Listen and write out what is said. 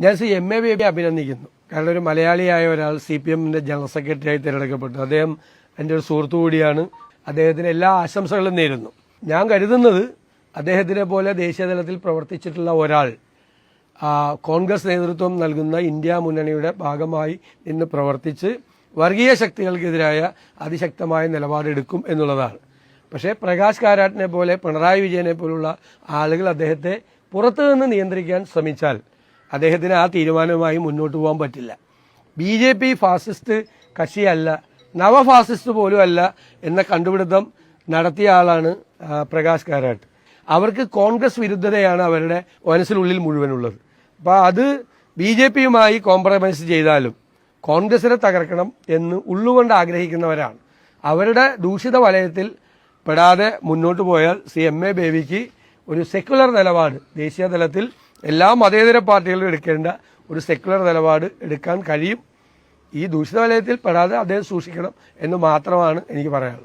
ഞാൻ M A baby അഭിനന്ദിക്കുന്നു. കാരണം ഒരു മലയാളിയായ ഒരാൾ CPM-ന്റെ ജനറൽ സെക്രട്ടറിയായി തിരഞ്ഞെടുക്കപ്പെട്ടു. അദ്ദേഹം എൻ്റെ ഒരു സുഹൃത്തു കൂടിയാണ്. അദ്ദേഹത്തിന് എല്ലാ ആശംസകളും നേരുന്നു. ഞാൻ കരുതുന്നത് അദ്ദേഹത്തിനെ പോലെ ദേശീയതലത്തിൽ പ്രവർത്തിച്ചിട്ടുള്ള ഒരാൾ കോൺഗ്രസ് നേതൃത്വം നൽകുന്ന ഇന്ത്യ മുന്നണിയുടെ ഭാഗമായി നിന്ന് പ്രവർത്തിച്ച് വർഗീയ ശക്തികൾക്കെതിരായ അതിശക്തമായ നിലപാടെടുക്കും എന്നുള്ളതാണ്. പക്ഷേ പ്രകാശ് കാരാട്ടിനെ പോലെ പിണറായി വിജയനെ പോലുള്ള ആളുകൾ അദ്ദേഹത്തെ പുറത്തു നിന്ന് നിയന്ത്രിക്കാൻ ശ്രമിച്ചാൽ അദ്ദേഹത്തിന് ആ തീരുമാനവുമായി മുന്നോട്ട് പോകാൻ പറ്റില്ല. BJP ഫാസിസ്റ്റ് കക്ഷിയല്ല, നവഫാസിസ്റ്റ് പോലും അല്ല എന്ന കണ്ടുപിടുത്തം നടത്തിയ ആളാണ് പ്രകാശ് കാരാട്ട്. അവർക്ക് കോൺഗ്രസ് വിരുദ്ധതയാണ് അവരുടെ മനസ്സിനുള്ളിൽ മുഴുവനുള്ളത്. അപ്പോൾ അത് BJP-യുമായി കോംപ്രമൈസ് ചെയ്താലും കോൺഗ്രസിനെ തകർക്കണം എന്ന് ഉള്ളുകൊണ്ട് ആഗ്രഹിക്കുന്നവരാണ്. അവരുടെ ദൂഷിത വലയത്തിൽ പെടാതെ മുന്നോട്ട് പോയാൽ MA ബേബിക്ക് ഒരു സെക്യുലർ നിലപാട്, ദേശീയ തലത്തിൽ എല്ലാ മതേതര പാർട്ടികളും എടുക്കേണ്ട ഒരു സെക്യുലർ നിലപാട് എടുക്കാൻ കഴിയും. ഈ ദൂഷിത വലയത്തിൽ പെടാതെ അദ്ദേഹം സൂക്ഷിക്കണം എന്ന് മാത്രമാണ് എനിക്ക് പറയാനുള്ളത്.